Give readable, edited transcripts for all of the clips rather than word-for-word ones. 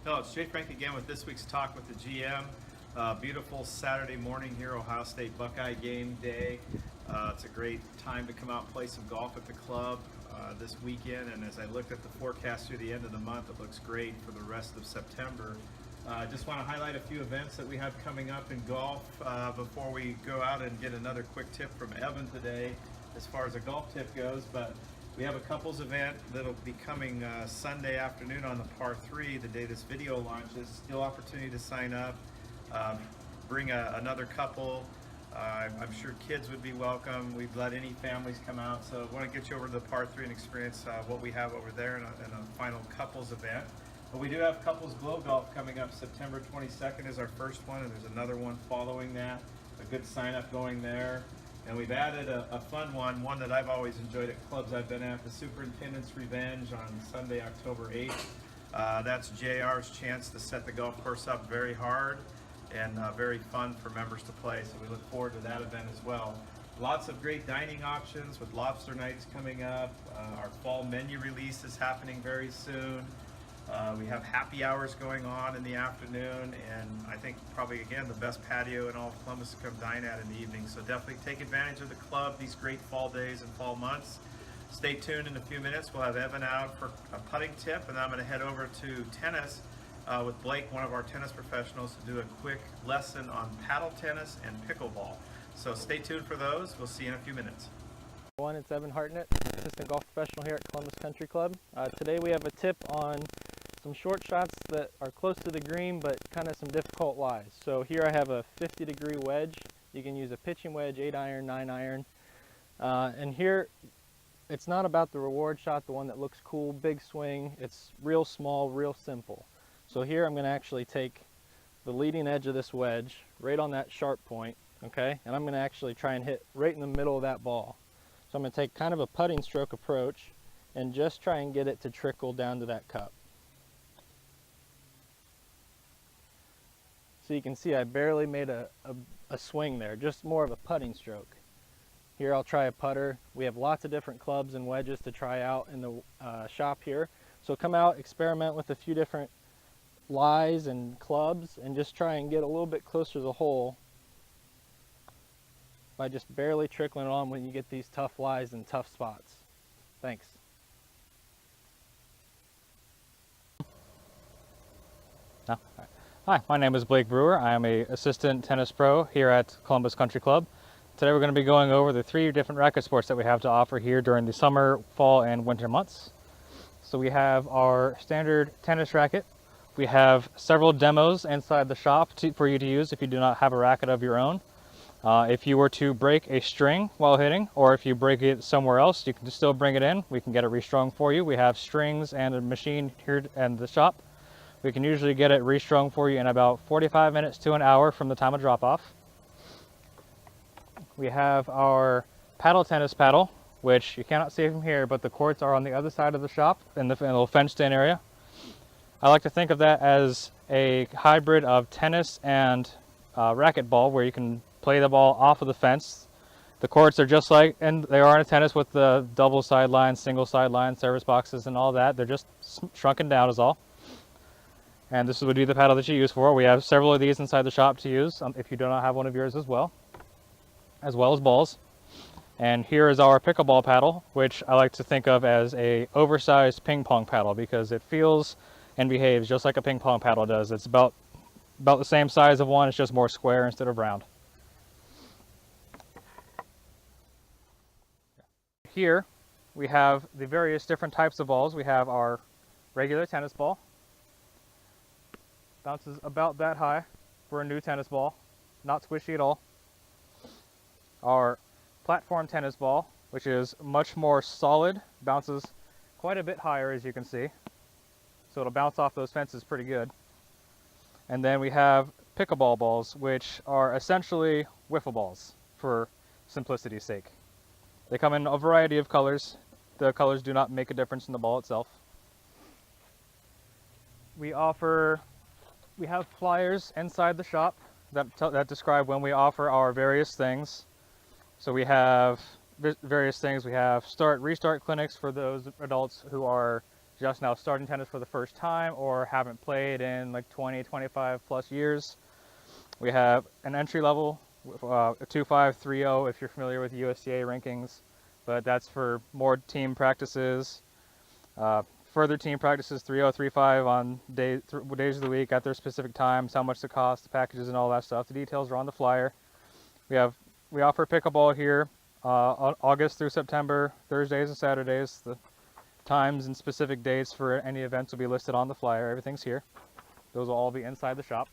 No, it's Jay Frank again with this week's Talk with the GM. Beautiful Saturday morning here, Ohio State Buckeye game day. It's a great time to come out and play some golf at the club this weekend, and as I looked at the forecast through the end of the month, it looks great for the rest of September. I just want to highlight a few events that we have coming up in golf before we go out and get another quick tip from Evan today as far as a golf tip goes. But we have a couples event that'll be coming Sunday afternoon on the par 3, the day this video launches. Still opportunity to sign up, bring another couple. I'm sure kids would be welcome. We'd let any families come out. So I want to get you over to the par 3 and experience what we have over there in a final couples event. But we do have Couples Glow Golf coming up. September 22nd is our first one, and there's another one following that. A good sign up going there. And we've added a fun one that I've always enjoyed at clubs I've been at, the Superintendent's Revenge on Sunday, October 8th. That's JR's chance to set the golf course up very hard and very fun for members to play. So we look forward to that event as well. Lots of great dining options with lobster nights coming up. Our fall menu release is happening very soon. We have happy hours going on in the afternoon, and I think probably, again, the best patio in all of Columbus to come dine at in the evening. So definitely take advantage of the club these great fall days and fall months. Stay tuned in a few minutes. We'll have Evan out for a putting tip, and then I'm going to head over to tennis with Blake, one of our tennis professionals, to do a quick lesson on paddle tennis and pickleball. So stay tuned for those. We'll see you in a few minutes. It's Evan Hartnett, assistant golf professional here at Columbus Country Club. Today we have a tip on some short shots that are close to the green but kind of some difficult lies. So here I have a 50-degree wedge. You can use a pitching wedge, 8-iron, 9-iron. And here it's not about the reward shot, the one that looks cool, big swing. It's real small, real simple. So here I'm going to actually take the leading edge of this wedge right on that sharp point, okay? And I'm going to actually try and hit right in the middle of that ball. So I'm going to take kind of a putting stroke approach and just try and get it to trickle down to that cup. So you can see I barely made a swing there, just more of a putting stroke. Here I'll try a putter. We have lots of different clubs and wedges to try out in the shop here. So come out, experiment with a few different lies and clubs, and just try and get a little bit closer to the hole by just barely trickling it on when you get these tough lies and tough spots. Thanks. No? All right. Hi, my name is Blake Brewer. I am an assistant tennis pro here at Columbus Country Club. Today we're going to be going over the 3 different racket sports that we have to offer here during the summer, fall, and winter months. So we have our standard tennis racket. We have several demos inside the shop for you to use if you do not have a racket of your own. If you were to break a string while hitting, or if you break it somewhere else, you can still bring it in. We can get it restrung for you. We have strings and a machine here in the shop. We can usually get it restrung for you in about 45 minutes to an hour from the time of drop-off. We have our paddle tennis paddle, which you cannot see from here, but the courts are on the other side of the shop in the little fenced-in area. I like to think of that as a hybrid of tennis and racquetball, where you can play the ball off of the fence. The courts are just like, and they are in a tennis with the double sidelines, single sidelines, service boxes, and all that. They're just shrunken down is all. And this would be the paddle that you use for. We have several of these inside the shop to use if you do not have one of yours as well as balls. And here is our pickleball paddle, which I like to think of as a oversized ping pong paddle because it feels and behaves just like a ping pong paddle does. It's about the same size of one, it's just more square instead of round. Here we have the various different types of balls. We have our regular tennis ball. Bounces about that high for a new tennis ball, not squishy at all. Our platform tennis ball, which is much more solid, bounces quite a bit higher as you can see. So it'll bounce off those fences pretty good. And then we have pickleball balls, which are essentially wiffle balls for simplicity's sake. They come in a variety of colors. The colors do not make a difference in the ball itself. We have flyers inside the shop that describe when we offer our various things. So we have various things. We have restart clinics for those adults who are just now starting tennis for the first time or haven't played in like 20, 25 plus years. We have an entry level, 2.530 if you're familiar with USTA rankings, but that's for more team practices. Further team practices, 3.0, 3.5 on days of the week at their specific times, how much it costs, the packages and all that stuff. The details are on the flyer. We offer pickleball here August through September, Thursdays and Saturdays. The times and specific dates for any events will be listed on the flyer. Everything's here. Those will all be inside the shop.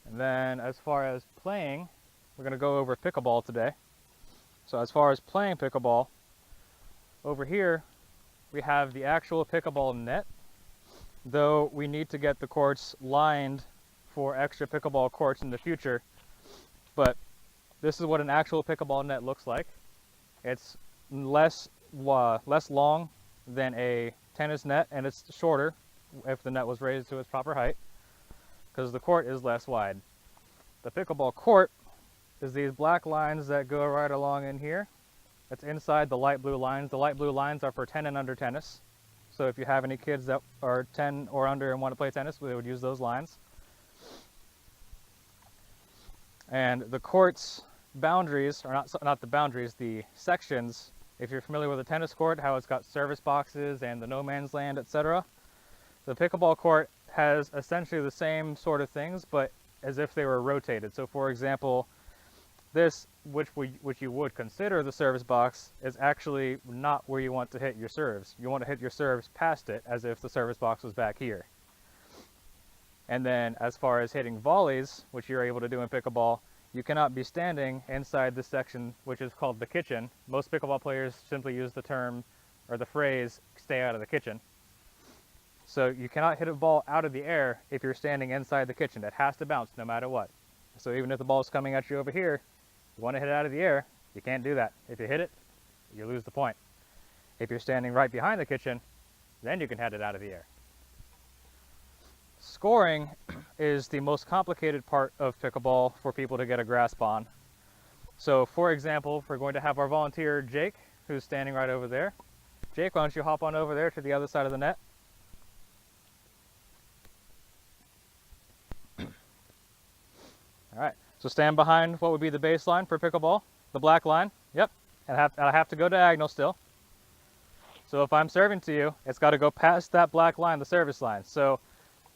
And then as far as playing, we're going to go over pickleball today. So as far as playing pickleball, over here we have the actual pickleball net, though we need to get the courts lined for extra pickleball courts in the future. But this is what an actual pickleball net looks like. It's less long than a tennis net, and it's shorter if the net was raised to its proper height, because the court is less wide. The pickleball court is these black lines that go right along in here. That's inside the light blue lines. The light blue lines are for 10 and under tennis. So if you have any kids that are 10 or under and want to play tennis, they would use those lines. And the court's boundaries, or not the boundaries, the sections, if you're familiar with a tennis court, how it's got service boxes and the no man's land, etc. The pickleball court has essentially the same sort of things, but as if they were rotated. So for example, this, which you would consider the service box, is actually not where you want to hit your serves. You want to hit your serves past it, as if the service box was back here. And then as far as hitting volleys, which you're able to do in pickleball, you cannot be standing inside this section, which is called the kitchen. Most pickleball players simply use the term or the phrase, stay out of the kitchen. So you cannot hit a ball out of the air if you're standing inside the kitchen. It has to bounce no matter what. So even if the ball is coming at you over here, you want to hit it out of the air, you can't do that. If you hit it, you lose the point. If you're standing right behind the kitchen, then you can hit it out of the air. Scoring is the most complicated part of pickleball for people to get a grasp on. So for example, we're going to have our volunteer Jake, who's standing right over there. Jake, why don't you hop on over there to the other side of the net? All right, so stand behind what would be the baseline for pickleball, the black line. Yep, and I have to go diagonal still. So if I'm serving to you, it's got to go past that black line, the service line. So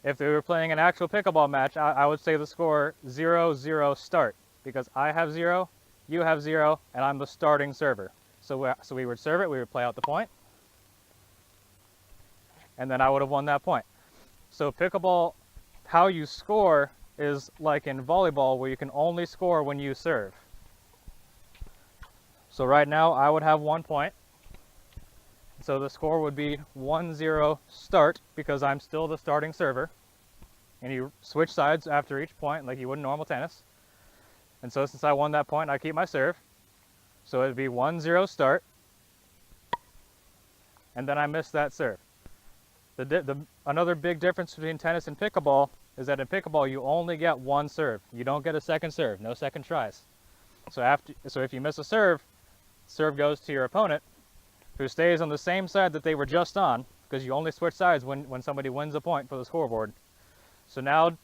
if they were playing an actual pickleball match, I would say the score 0-0 start, because I have 0, you have 0, and I'm the starting server. So we would serve it, we would play out the point, and then I would have won that point. So pickleball, how you score is like in volleyball, where you can only score when you serve. So right now I would have 1 point. So the score would be 1-0 start, because I'm still the starting server. And you switch sides after each point like you would in normal tennis. And so since I won that point, I keep my serve. So it'd be 1-0 start. And then I miss that serve. Another big difference between tennis and pickleball is that in pickleball you only get one serve. You don't get a second serve, no second tries. So if you miss a serve goes to your opponent, who stays on the same side that they were just on, because you only switch sides when somebody wins a point for the scoreboard. So now,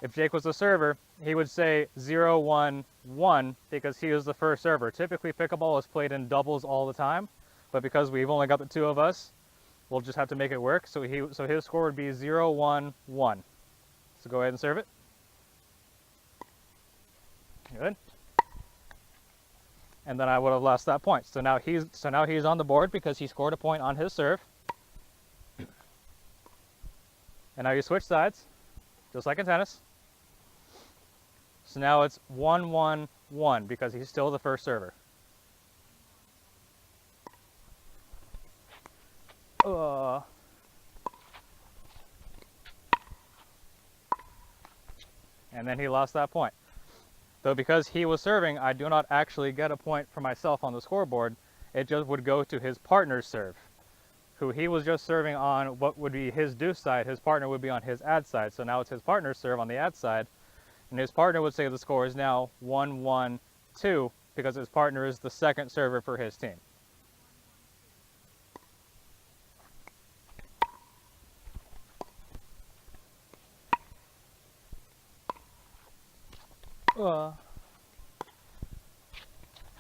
if Jake was the server, he would say 0-1-1 because he was the first server. Typically pickleball is played in doubles all the time, but because we've only got the two of us, we'll just have to make it work. So his score would be 0-1-1. So go ahead and serve it. Good. And then I would have lost that point. So now he's on the board because he scored a point on his serve. And now you switch sides, just like in tennis. So now it's 1-1-1 because he's still the first server. And then he lost that point. Though because he was serving, I do not actually get a point for myself on the scoreboard. It just would go to his partner's serve, who he was just serving on what would be his deuce side. His partner would be on his ad side. So now it's his partner's serve on the ad side. And his partner would say the score is now 1-1-2 because his partner is the second server for his team.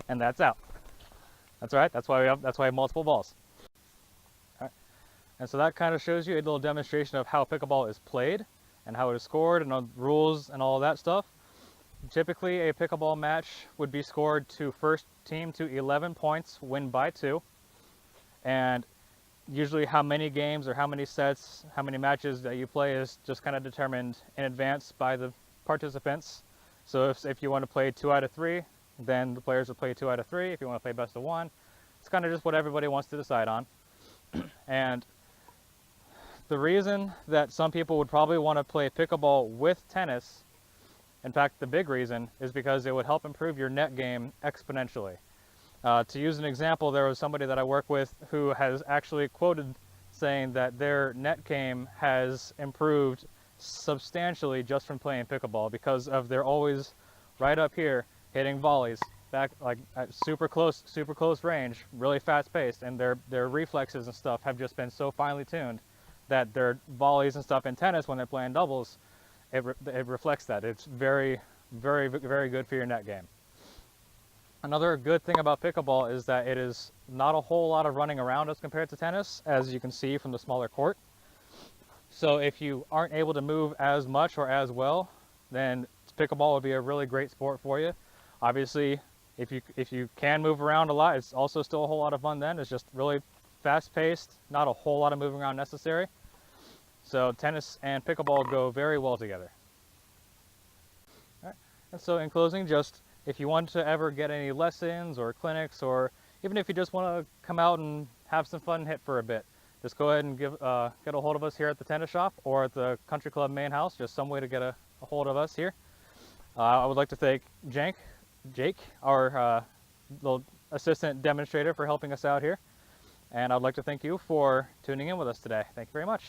And that's out. That's right. That's why we have multiple balls. All right. And so that kind of shows you a little demonstration of how pickleball is played and how it is scored and the rules and all of that stuff. Typically, a pickleball match would be scored to first team to 11 points, win by 2. And usually how many games or how many sets, how many matches that you play is just kind of determined in advance by the participants. So if you want to play 2 out of 3, then the players will play 2 out of 3. If you want to play best of 1, it's kind of just what everybody wants to decide on. And the reason that some people would probably want to play pickleball with tennis, in fact, the big reason, is because it would help improve your net game exponentially. To use an example, there was somebody that I work with who has actually quoted saying that their net game has improved substantially just from playing pickleball because of they're always right up here hitting volleys back like at super close range, really fast paced, and their reflexes and stuff have just been so finely tuned that their volleys and stuff in tennis when they're playing doubles, it reflects that. It's very, very, very good for your net game. Another good thing about pickleball is that it is not a whole lot of running around as compared to tennis, as you can see from the smaller court. So if you aren't able to move as much or as well, then pickleball would be a really great sport for you. Obviously, if you can move around a lot, it's also still a whole lot of fun then. It's just really fast-paced, not a whole lot of moving around necessary. So tennis and pickleball go very well together. All right. And so in closing, just if you want to ever get any lessons or clinics, or even if you just want to come out and have some fun and hit for a bit, just go ahead and get a hold of us here at the tennis shop or at the country club main house. Just some way to get a hold of us here. I would like to thank Jake, our little assistant demonstrator, for helping us out here. And I'd like to thank you for tuning in with us today. Thank you very much.